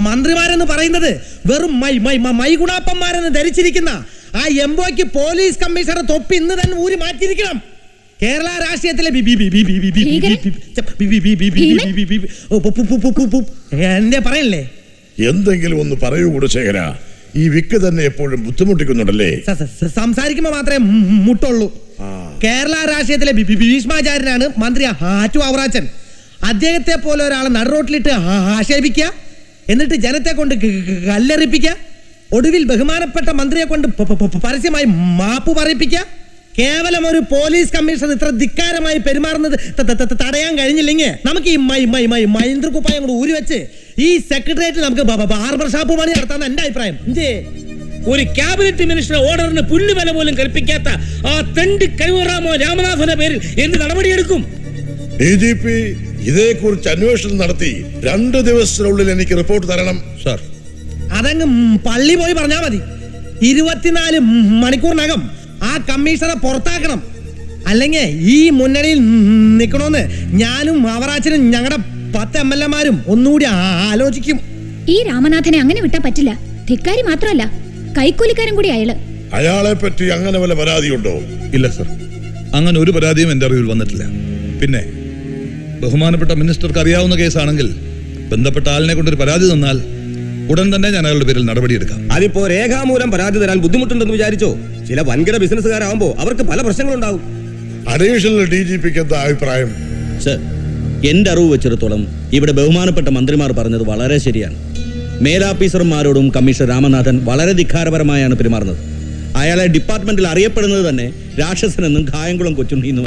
മന്ത്രിമാരെന്ന് പറയുന്നത് വെറും മൈഗുണാപ്പന്മാരെന്ന് ധരിച്ചിരിക്കുന്ന ആ എംബോയ്ക്ക് പോലീസ് കമ്മീഷണർ തൊപ്പി ഇന്ന് തന്നെ ഊരി മാറ്റിയിരിക്കണം. കേരള രാഷ്ട്രീയത്തിലെ എന്റെ പറയല്ലേ, എന്തെങ്കിലും ഒന്ന് പറയൂ കുടശേഖര. ഈ വിക്ക് തന്നെ എപ്പോഴും ബുദ്ധിമുട്ടിക്കുന്നുണ്ടല്ലേ? സംസാരിക്കുമ്പോ മാത്രമേ മുട്ടുള്ളൂ. കേരള രാഷ്ട്രീയത്തിലെ ഭീഷ്മാചാര്യനാണ് മന്ത്രി ആറ്റു അവറാച്ചൻ. അദ്ദേഹത്തെ പോലെ ഒരാളെ നടുറോട്ടിലിട്ട് ആക്ഷേപിക്കുക, എന്നിട്ട് ജനത്തെ കൊണ്ട് കല്ലെറിപ്പിക്കുക, ഒടുവിൽ ബഹുമാനപ്പെട്ട മന്ത്രിയെ കൊണ്ട് പരസ്യമായി മാപ്പ് പറയിപ്പിക്കുക. കേവലം ഒരു പോലീസ് കമ്മീഷണർ ഇത്ര ധിക്കാരമായി പെരുമാറുന്നത് തടയാൻ കഴിഞ്ഞില്ലെങ്കിൽ നമുക്ക് ഈ മൈന്ദ്രകുപ്പായം കൂടെ ഊരി വെച്ച് ഈ സെക്രട്ടേറിയറ്റിൽ നമുക്ക് ബാർബർ ഷാപ്പ് പണി നടത്താൻ എന്റെ അഭിപ്രായം. ഒരു ക്യാബിനറ്റ് മിനിസ്റ്റർ ഓർഡറിന് പുല്ലുവില പോലും കൽപ്പിക്കാത്ത ആ തെണ്ടി കൈവറാമോ രാമനാഥന്റെ പേരിൽ എന്ത് നടപടിയെടുക്കും? DGP ഇതേക്കുറിച്ച് അന്വേഷണം നടത്തി 2 ദിവസത്തിനുള്ളിൽ എനിക്ക് റിപ്പോർട്ട് തരണം സാർ. അതങ്ങ് പള്ളി പോയി പറഞ്ഞാൽ മതി. 24 മണിക്കൂറിനകം ആ കമ്മീഷണറെ പുറത്താക്കണം. അല്ലെങ്കിൽ ഈ മുന്നണിയിൽ നിൽക്കണമെന്ന് ഞാനും അവറാച്ചനും ഞങ്ങളുടെ 10 MLA-മാരും ഒന്നുകൂടി ആലോചിക്കും. ഈ രാമനാഥനെ അങ്ങനെ വിട്ടാ പറ്റില്ല. ധിക്കാരി മാത്രമല്ല, കൈക്കൂലിക്കാരൻ കൂടി അയാള്. അയാളെ പറ്റി അങ്ങനെ വല്ല പരാതിയുണ്ടോ? ഇല്ല സർ, അങ്ങനെ ഒരു പരാതിയും എന്റെ അറിവിൽ വന്നിട്ടില്ല. പിന്നെ ബഹുമാനപ്പെട്ട മിനിസ്റ്റർക്ക് അറിയാവുന്ന കേസാണെങ്കിൽ ബന്ധപ്പെട്ട ആളിനെ കൊണ്ടൊരു പരാതി തന്നാൽ ഉടൻ തന്നെ ഞാൻ അയാളുടെ പേരിൽ നടപടിയെടുക്കാം. അതിപ്പോ രേഖാമൂലം പരാതി തരാൻ ബുദ്ധിമുട്ടുണ്ടെന്ന് വിചാരിച്ചോ? ചില വൻകിട ബിസിനസ്സുകാരാകുമ്പോ അവർക്ക് പല പ്രശ്നങ്ങളുണ്ടാവും. അഡീഷണൽ DGPക്ക് എന്താ അഭിപ്രായം? സർ, എന്റെ അറിവ് വെച്ചിടത്തോളം ഇവിടെ ബഹുമാനപ്പെട്ട മന്ത്രിമാർ പറഞ്ഞത് വളരെ ശരിയാണ്. മേലാഫീസർമാരോടും കമ്മീഷണർ രാമനാഥൻ വളരെ ധിക്കാരപരമായാണ് പെരുമാറുന്നത്. അയാളെ ഡിപ്പാർട്ട്മെന്റിൽ അറിയപ്പെടുന്നത് തന്നെ രാക്ഷസനെന്നും കായംകുളം കൊച്ചുണ്ണിന്നും.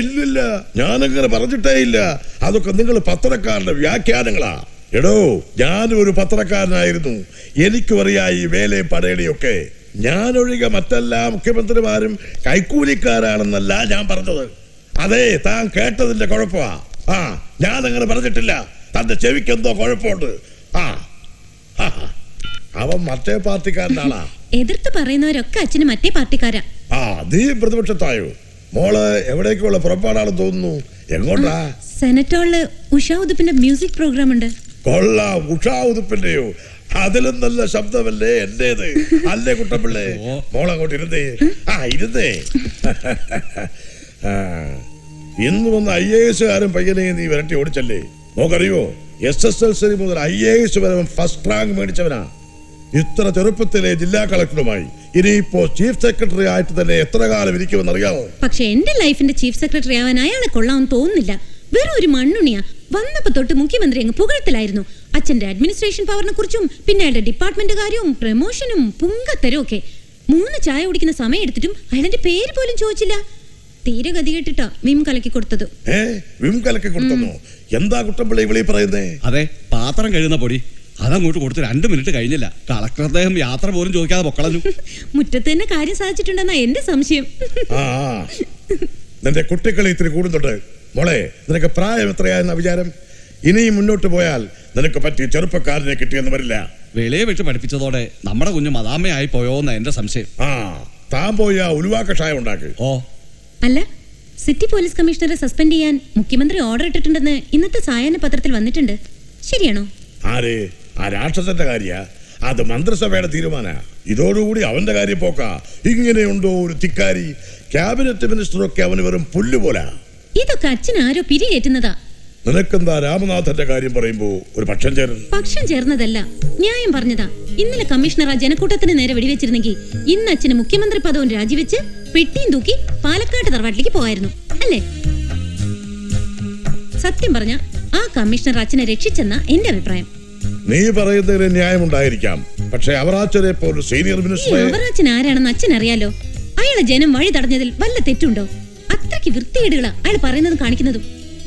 ഇല്ലില്ല, ഞാനങ്ങനെ പറഞ്ഞിട്ടേ ഇല്ല. അതൊക്കെ നിങ്ങൾ പത്രക്കാരുടെ വ്യാഖ്യാനങ്ങളാ. എടോ, ഞാനും ഒരു പത്രക്കാരനായിരുന്നു. എനിക്കും അറിയാം ഈ വേലയും പടയടിയൊക്കെ. ഞാനൊഴികെ മറ്റെല്ലാ മുഖ്യമന്ത്രിമാരും കൈക്കൂലിക്കാരാണെന്നല്ല ഞാൻ പറഞ്ഞത്. അതെ, താൻ കേട്ടതിന്റെ കുഴപ്പമാ. ഞാനങ്ങനെ പറഞ്ഞിട്ടില്ല. തന്റെ ചെവിക്കെന്തോ കുഴപ്പമുണ്ട്. അവൻ മറ്റേ പാർട്ടിക്കാരനാളാ. എതിർത്ത് പറയുന്നവരൊക്കെ അച്ഛന് മറ്റേ പാർട്ടിക്കാരാ. നീ പ്രതിപക്ഷത്തായോ? മോള് എവിടേക്കുള്ള പുറപ്പാടാണെന്ന് തോന്നുന്നു. എങ്ങോട്ടാ? സെനറ്റ് ഹാളില് ഉഷാ ഉതുപ്പിന്റെ മ്യൂസിക് പ്രോഗ്രാം ഉണ്ട്. കൊള്ളാം. ഉഷാ ഉതുപ്പിന്റെയോ? അതിലും നല്ല ശബ്ദമല്ലേ എന്റേത്. അല്ലേ കുട്ടപ്പിള്ളേ? മോളങ്ങോട്ട് ഇരുന്നേ. ഇരുന്നേ. ഇന്ന് വന്ന IAS പയ്യനെ നീ വരട്ടി ഓടിച്ചല്ലേ? മോക്കറിയോ, SSLC മുതൽ IAS വരെ ഫസ്റ്റ് റാങ്ക് മേടിച്ചവനാ. ഇത്ര ചെറുപ്പത്തിലെ ജില്ലാ കളക്ടറുമായി ഇനിയിപ്പോ ചീഫ് സെക്രട്ടറി ആയിട്ട് തന്നെ എത്ര കാലം ഇരിക്കുമെന്ന് അറിയാമോ? പക്ഷെ എന്റെ ലൈഫിന്റെ ചീഫ് സെക്രട്ടറി ആവാൻ അയാളെ കൊള്ളാമെന്ന് തോന്നുന്നില്ല. വെറും ഒരു മണ്ണുണിയാ. വന്നപ്പോ തൊട്ട് മുഖ്യമന്ത്രി അങ്ങ് പുകഴ്ത്തലായിരുന്നു. അച്ഛന്റെ അഡ്മിനിസ്ട്രേഷൻ പവറിനെ കുറിച്ചും പിന്നെ അയാളുടെ ഡിപ്പാർട്ട്മെന്റ് കാര്യവും പ്രമോഷനും പുങ്കത്തരവും ഒക്കെ. 3 ചായ കുടിക്കുന്ന സമയം എടുത്തിട്ടും അയാളുടെ പേര് പോലും ചോദിച്ചില്ല. തീരെ ഗതി കേട്ടിട്ടാ വിം കലക്കി കൊടുത്തത്. വിം കലക്കി കൊടുത്തോ? എന്താ കുട്ടമ്പിള്ളി വിളി പറയുന്നേ? അതെ, പാത്രം കഴുകുന്ന പൊടി അതങ്ങോട്ട് കൊടുത്ത് 2 മിനിറ്റ് കഴിഞ്ഞില്ല. കളക്ടർ അദ്ദേഹം യാത്ര പോലും ചോദിക്കാതെ പൊക്കളഞ്ഞു. മുറ്റത്ത് തന്നെ കാര്യം സാധിച്ചിട്ടുണ്ടെന്നാ എന്റെ സംശയം. നിന്റെ കുട്ടികളെ ഇത്തിരി കൂടുന്നുണ്ട്. മോളെ, നിനക്ക് പ്രായം എത്രയായെന്ന വിചാരം? ഇനിയും മുന്നോട്ട് പോയാൽ നിനക്ക് പറ്റിയ ചെറുപ്പക്കാരനെ കിട്ടിയെന്ന് വരില്ല. വെളിയെ വെച്ച് പഠിപ്പിച്ചതോടെ നമ്മുടെ കുഞ്ഞു മദാമയായി പോയോന്ന എന്റെ സംശയം. താൻ പോയി ഉലുവാ കഷായം ഉണ്ടാക്ക്. അല്ല, സിറ്റി പോലീസ് കമ്മീഷണറെ സസ്പെൻഡ് ചെയ്യാൻ മുഖ്യമന്ത്രി ഓർഡർ ഇട്ടിട്ടുണ്ടെന്ന് ഇന്നത്തെ സായാഹ്ന പത്രത്തിൽ വന്നിട്ടുണ്ട്. ശരിയാണോ? ആര്? ആ രാക്ഷസന്റെ കാര്യ? അത് മന്ത്രിസഭയുടെ തീരുമാന. ഇതോടുകൂടി അവന്റെ കാര്യം പോക്ക. ഇങ്ങനെയുണ്ടോ ഒരു തിക്കാരി? ക്യാബിനറ്റ് മിനിസ്റ്ററൊക്കെ അവന് വെറും പുല്ലുപോലാ. ഇതൊക്കെ അച്ഛൻ ആരോ പിരികേറ്റുന്നതാ. നിനക്കെന്താ രാമനാഥന്റെ കാര്യം പറയുമ്പോ ഒരു പക്ഷം ചേർന്ന്? പക്ഷം ചേർന്നതല്ല, ന്യായം പറഞ്ഞതാ. ഇന്നലെ കമ്മീഷണർ ആ ജനക്കൂട്ടത്തിന് നേരെ വെടിവെച്ചിരുന്നെങ്കിൽ ഇന്ന് അച്ഛന് മുഖ്യമന്ത്രി പദവും രാജിവെച്ച് പെട്ടിയും തൂക്കി പാലക്കാട് തറവാട്ടിലേക്ക് പോയായിരുന്നു അല്ലേ? സത്യം പറഞ്ഞ ആ കമ്മീഷണർ അച്ഛനെ രക്ഷിച്ചെന്ന എന്റെ അഭിപ്രായം. നീ പറയുന്നതിന് ന്യായമുണ്ടായിരിക്കാം. പക്ഷെ അവറാച്ചനെ പോലെ സീനിയർ മിനിസ്റ്റർ. അവറാച്ചൻ ആരാണെന്ന് അച്ഛൻ അറിയാലോ. അയാളെ ജനം വഴി തടഞ്ഞതിൽ വല്ല തെറ്റുണ്ടോ? അത്രയ്ക്ക് വൃത്തികേടുകളാ അയാൾ പറയുന്നതും കാണിക്കുന്നതും.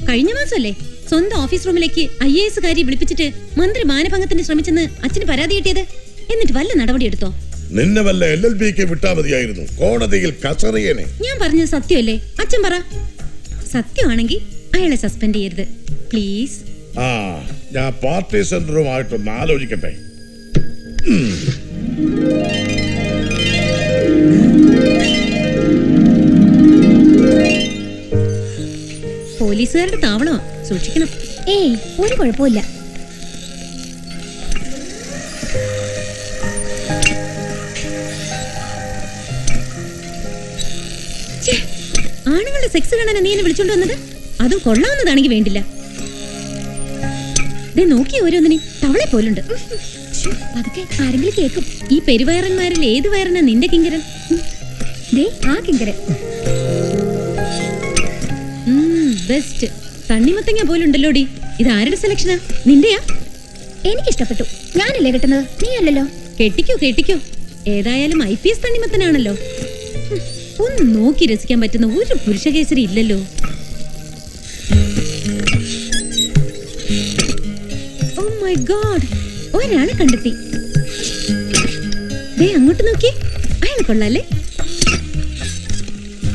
കഴിഞ്ഞ മാസമല്ലേ സ്വന്തം ഓഫീസ് റൂമിലേക്ക് IAS കാരി വിളിപ്പിച്ചിട്ട് മന്ത്രി മാനഭംഗത്തിന് ശ്രമിച്ചെന്ന് അച്ഛന് പരാതി കിട്ടിയത്. എന്നിട്ട് വല്ല നടപടി എടുത്തോ? നിന്നെ വല്ല LLBക്ക് വിട്ടാ മതിയായിരുന്നു. കോടതിയിൽ കസറിയനെ. ഞാൻ പറഞ്ഞത് സത്യമല്ലേ? അച്ഛൻ പറ. സത്യമാണെങ്കിൽ അയാളെ സസ്പെൻഡ് ചെയ്യരുത് പ്ലീസ്. ഞാൻ പാർട്ടി സെന്ററുമായിട്ടൊന്ന് ആലോചിക്കട്ടെ. പോലീസുകാരുടെ താവളമാ, സൂക്ഷിക്കണം. ഏയ് ഒരു കുഴപ്പമില്ല. ആണുങ്ങളുടെ സെക്സ് കാണാൻ നീ എന്നെ വിളിച്ചോണ്ട് വന്നത്? അതും കൊള്ളാവുന്നതാണെങ്കിൽ വേണ്ടില്ല. ദേ നോക്കി ഓരോന്നിനെ തവളെ പോലുണ്ട്. അതൊക്കെ ആരെങ്കിലും കേൾക്കും. ഈ പെരുവയറന്മാരിൽ ഏത് വയറനാ നിന്റെ കിങ്കരൻ? ദേ ആ കിങ്കരൻ. ബെസ്റ്റ്. തണ്ണിമത്തങ്ങ പോലുണ്ടല്ലോടി. ഇത് ആരുടെ സെലക്ഷനാ? നിന്റെയാ? എനിക്കിഷ്ടപ്പെട്ടു. ഞാനല്ലേ കിട്ടുന്നത്, നീ അല്ലല്ലോ. കെട്ടിക്കോ കെട്ടിക്കോ. ഏതായാലും IPS തണ്ണിമത്തനാണല്ലോ. ഒന്ന് നോക്കി രസിക്കാൻ പറ്റുന്ന ഒരു പുരുഷകേസരി ഇല്ലല്ലോ. ഓ മൈ ഗോഡ്, ഒരാളെ കണ്ടെത്തി. ദേ അങ്ങോട്ട് നോക്കി, അയാൾ കൊള്ളാല്ലേ?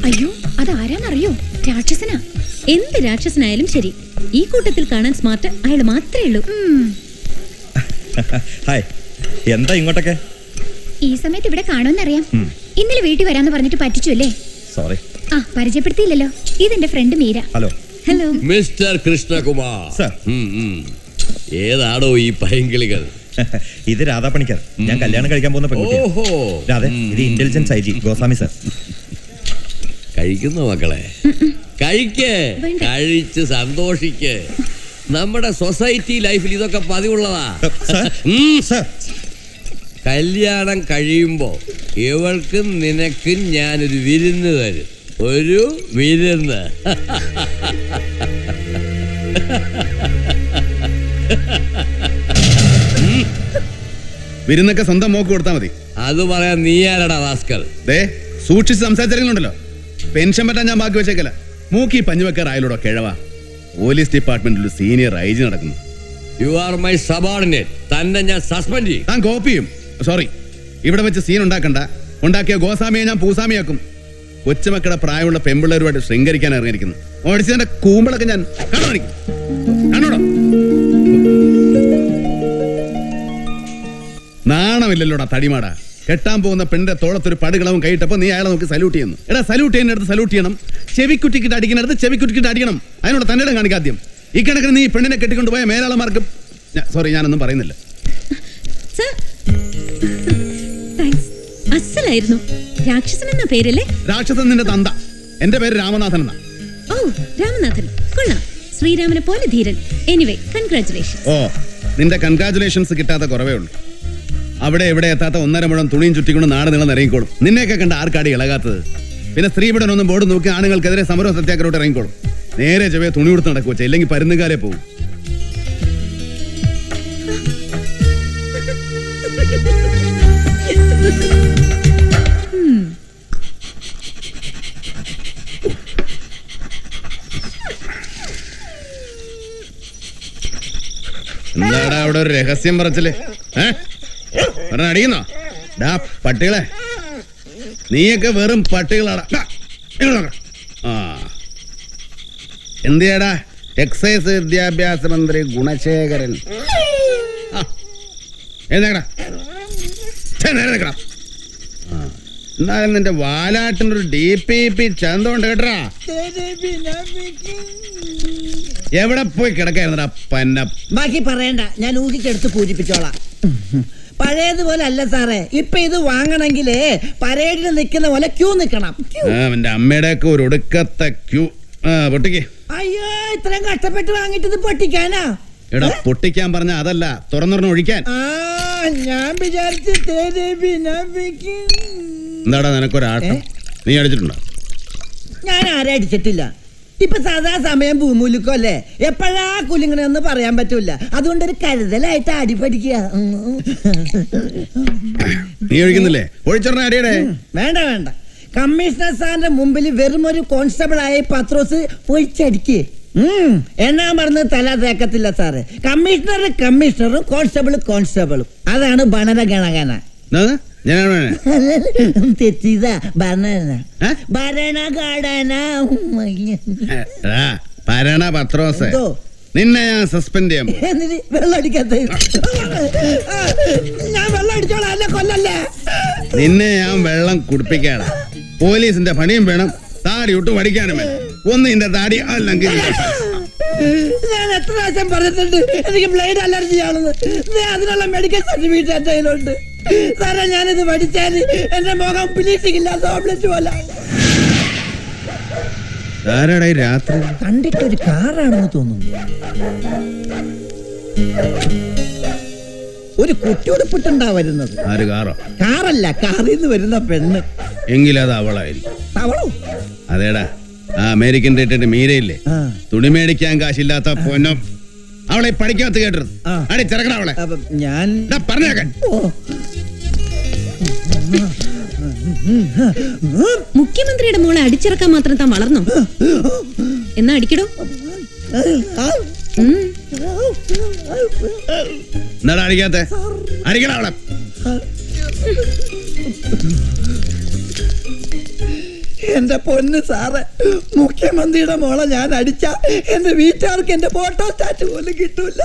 അയ്യോ അതാരാന്നറിയോ? രാക്ഷസനാ. എന്ത് രാക്ഷസനായാലും ശരി, ഈ കൂട്ടത്തിൽ കാണാൻ സ്മാർട്ട് അയാൾ മാത്രമേ ഉള്ളൂ. ഹായ്, എന്താ ഇങ്ങോട്ടൊക്കെ? ഈ സമയത്ത് ഇവിടെ കാണുമെന്നറിയാം. ഇന്നലെ വീട്ടിൽ വരാന്ന് പറഞ്ഞിട്ട് പറ്റിച്ചു അല്ലേ? സോറി. ആ പരിചയപ്പെടുത്തിയില്ലല്ലോ. ഇതെന്റെ friend Meera. Hello. Hello mister Krishnakumar. Sir. ഏതാടോ ഈ പൈങ്കിളികൾ? ഇത് രാധാ പണിക്കർ, ഞാൻ കല്യാണം കഴിക്കാൻ പോകുന്ന പെൺകുട്ടിയാ. ഓഹോ. രാധേ, ഇത് ഇന്റലിജൻസ് IG ഗോസ്വാമി സർ. കഴിക്കുന്ന മക്കളെ കഴിക്ക്, വേണ്ട. കഴിച്ച് സന്തോഷിക്ക്. നമ്മുടെ സൊസൈറ്റി ലൈഫിൽ ഇതൊക്കെ പതിവുള്ളതാ. സർ. സർ. കല്യാണം കഴിയുമ്പോ ഇവൾക്കും നിനക്കും ഞാനൊരു വിരുന്ന് തരും. ഒരു വിരുന്ന്. വിരുന്നൊക്കെ സ്വന്തം മോക്ക് കൊടുത്താൽ മതി. അത് പറയാൻ നീ ആരടാ റാസ്കൽ? ദേ സൂക്ഷിച്ച് സംസാരിച്ചിട്ടുണ്ടല്ലോ. പെൻഷൻ പറ്റാൻ ഞാൻ ബാക്കി വെച്ചേക്കല. മൂക്കി പഞ്ഞുവെക്കാർ ആയാലൂടോ കിഴവ. പോലീസ് ഡിപ്പാർട്ട്മെന്റിൽ ഒരു സീനിയർ IG നടക്കുന്നു. You are my subordinate. തന്നെ ഞാൻ സസ്പെൻഡ് ചെയ്യും. താൻ കോപ്പിയും. സോറി, ഇവിടെ വെച്ച് സീൻ ഉണ്ടാക്കണ്ട. ഉണ്ടാക്കിയ ഗോസ്വാമിയെ ഞാൻ പൂസാമിയാക്കും. കൊച്ചുമക്കളുടെ പ്രായമുള്ള പെമ്പിള്ളേരുമായിട്ട് ശൃംഗരിക്കാൻ ഇറങ്ങിയിരിക്കുന്നു. ഓടിച്ചതിന്റെ കൂമ്പളൊക്കെ ഞാൻ കണ്ണടിക്കും. കണ്ണോടോ. നാണമില്ലല്ലോടാ തടിമാടാ. കെട്ടാൻ പോകുന്ന പെണ്ണിന്റെ തോളത്തൊരു പടുകളവും കൈയിട്ടപ്പോ നീ അയാളെ നോക്കി സല്യൂട്ട് ചെയ്യുന്നു. എടാ സല്യൂട്ട് ചെയ്യുന്നിടത്ത് സല്യൂട്ട് ചെയ്യണം. ചെവിക്കുറ്റിക്കിട്ട് അടിക്കുന്നിടത്ത് ചെവിക്കുറ്റിക്കിട്ട് അടിക്കണം. അതിനോട് തന്നെ ഇടം കാണിക്കാദ്യം. ഈ കണക്കിന് നീ പെണ്ണിനെ കെട്ടിക്കൊണ്ടുപോയ മേലാളമാർക്ക് സോറി ഞാനൊന്നും പറയുന്നില്ല. Sir, thanks. അസലായിരുന്നു. രാക്ഷസൻ എന്ന പേരല്ലേ? രാക്ഷസൻ നിന്റെ തന്ത. എന്റെ പേര് രാമനാഥൻ എന്നാ. ഓ രാമനാഥൻ കൊള്ളാം. ശ്രീരാമനെ പോലെ ധീരൻ. Anyway congratulation. ഓ നിന്റെ കൺഗ്രാറ്റുലേഷൻസ് കിട്ടാത്ത കുറവേ ഉള്ളൂ. അവിടെ എവിടെ എത്താത്ത 1.5 മുഴം തുണിയും ചുറ്റിക്കൊണ്ട് നാട് നീളം ഇറങ്ങിക്കോളും. നിന്നെയൊക്കെ കണ്ട ആർക്കാടി ഇളകാത്തത്? പിന്നെ സ്ത്രീപീഡനൊന്നും ബോർഡ് നോക്കി ആണുങ്ങൾക്കെതിരെ സമരവും സത്യാഗ്രഹോട്ട് ഇറങ്ങിക്കോളും. നേരെ ചെവേ തുണി കൊടുത്ത് നടക്കുക വെച്ചാൽ ഇല്ലെങ്കിൽ പരുന്നുകാരെ പോകും. എന്താടാ അവിടെ ഒരു രഹസ്യം പറച്ചില്? അടിക്കുന്നോ? ഡാ പട്ടികളെ, നീയൊക്കെ വെറും പട്ടികളാടാ. ആ എന്തിയാടാ എക്സൈസ് വിദ്യാഭ്യാസ മന്ത്രി ഗുണശേഖരൻ? എന്നാലും നിന്റെ വാലാട്ടിനൊരു DPP ചന്തമുണ്ട് കേട്ടാ. എവിടെ പോയി കിടക്കായിരുന്നടാ പന്ന? ബാക്കി പറയണ്ട, ഞാൻ ഊഹിച്ചെടുത്ത് പൂജിപ്പിച്ചോളാം. പഴയതുപോലെ അല്ല സാറേ, ഇപ്പൊ ഇത് വാങ്ങണമെങ്കിലേ പരേഡിൽ നിൽക്കുന്ന പോലെ ക്യൂ നിക്കണം. എന്റെ അമ്മയുടെ ഒക്കെ ഒരു ഒടുക്കത്തെ ക്യൂ. പൊട്ടിക്ക്. അയ്യോ, ഇത്രയും കഷ്ടപ്പെട്ട് വാങ്ങിട്ട് ഇത് പൊട്ടിക്കാനാ? എടാ പൊട്ടിക്കാൻ പറഞ്ഞ അതല്ല, തുറന്നു ഒഴിക്കാൻ. ഞാൻ വിചാരിച്ചു. എന്താടാ നിനക്കൊരാട്ടം? നീ അടിച്ചിട്ടുണ്ടോ? ഞാൻ ആരെ അടിച്ചിട്ടില്ല. ഇപ്പൊ സാധാ സമയം ഭൂമൂലിക്കോ അല്ലേ, എപ്പോഴാ കുലുങ്ങണെന്ന് പറയാൻ പറ്റൂല. അതുകൊണ്ടൊരു കരുതലായിട്ട് അടി പഠിക്കുക. നീ ഒഴിക്കുന്നില്ലേ? ഒഴിച്ചോറിനെ അടിയടേ. വേണ്ട വേണ്ട, കമ്മീഷണർ സാറിന്റെ മുമ്പിൽ വെറും ഒരു കോൺസ്റ്റബിൾ ആയി പത്രോസ് ഒഴിച്ചടിക്ക്. എണ്ണാൻ പറഞ്ഞ് തല തേക്കത്തില്ല സാറ്. കമ്മീഷണറും കോൺസ്റ്റബിളും അതാണ് ഭരണഗണന. തെറ്റിയതാ. ഭരണഘടന. ഭരണ പത്രോസ്, നിന്നെ ഞാൻ സസ്പെൻഡ് ചെയ്യാം. വെള്ളം അടിക്കാത്ത ഞാൻ വെള്ളം അടിച്ചോളാം, അല്ല കൊല്ലല്ലേ. നിന്നെ ഞാൻ വെള്ളം കുടിപ്പിക്കാടാ. പോലീസിന്റെ പണിയും വേണം, താടി ഒട്ട് പഠിക്കാനും വേണം. ഒന്ന് നിന്റെ താടി അല്ലെങ്കിൽ ഞാൻ എത്ര പ്രാവശ്യം പറഞ്ഞിട്ടുണ്ട് എനിക്ക് ബ്ലൈഡ് അലർജി ആണെന്ന്. അതിനുള്ള മെഡിക്കൽ സർട്ടിഫിക്കറ്റ് എന്റെ കയ്യിലുണ്ട് സാറേ. ഞാനിത് പഠിച്ചാൽ എന്റെ മുഖം ബ്ലീച്ചിങ് ഇല്ലാത്ത ഓംലെറ്റ് പോലെ. ആരാടാ ഈ രാത്രി? കണ്ടിട്ടൊരു കാറാണെന്ന് തോന്നുന്നു. ഒരു കുട്ടിയുടുപ്പിട്ടുണ്ടാ വരുന്നത്. ആര് കാറോ? കാറല്ല, കാറിൽ നിന്ന് വരുന്ന പെണ്ണ്. എങ്കിലത് അവളായിരിക്കും. അവളോ? അതേടാ, ആ അമേരിക്കൻ റേറ്റഡ് മീരയില്ലേ, തുണി മേടിക്കാൻ കാശില്ലാത്ത പൊന്നം. അവളെ പഠിക്കാത്ത കേട്ടത് അടി ചെറുക്കണ അവളെ. ഞാൻ പറഞ്ഞേക്കാൻ മുഖ്യമന്ത്രിയുടെ മോളെ അടിച്ചിറക്കാൻ മാത്രം താൻ വളർന്നോ? എന്നാ അടിക്കടോ. എന്നാടാ അടിക്കാത്ത? അടിക്കണ അവളെ. എന്റെ പൊന്ന് സാറ്, മുഖ്യമന്ത്രിയുടെ മോളെ ഞാൻ അടിച്ച എന്റെ വീട്ടുകാർക്ക് എന്റെ ഫോട്ടോ സ്റ്റാറ്റ് പോലും കിട്ടൂല.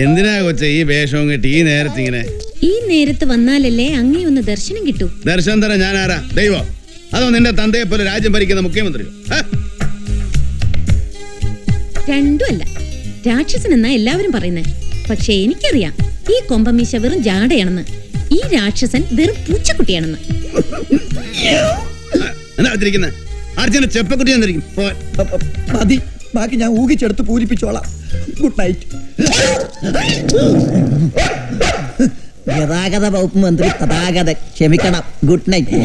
എന്തിനാ കൊച്ച ഈ വേഷവും കിട്ടി ഈ നേരത്തെ ഇങ്ങനെ? ഈ നേരത്ത് വന്നാലല്ലേ അങ്ങേ ഒന്ന് ദർശനം കിട്ടൂ. ദർശനം തരാൻ ഞാൻ ആരാ? ദൈവം? അതോ നിന്റെ തന്തയെ പോലെ രാജ്യം ഭരിക്കുന്ന മുഖ്യമന്ത്രിയോ? രണ്ടും അല്ല. രാക്ഷസൻ എന്നാ എല്ലാവരും പറയുന്നത്. പക്ഷെ എനിക്കറിയാം ഈ കൊമ്പമീശ വെറും ജാടയാണെന്ന്. ഈ രാക്ഷസൻ വെറും പൂച്ചക്കുട്ടിയാണെന്ന്. എന്താ വെച്ചിരിക്കുന്നത്? അർജുന ചെപ്പക്കുട്ടി എന്നിരിക്കും. മതി, ബാക്കി ഞാൻ ഊഹിച്ചെടുത്ത് പൂരിപ്പിച്ചോളാം. Good night. ഗതാഗത വകുപ്പ് മന്ത്രി തഥാഗത ക്ഷമിക്കണം. Good night.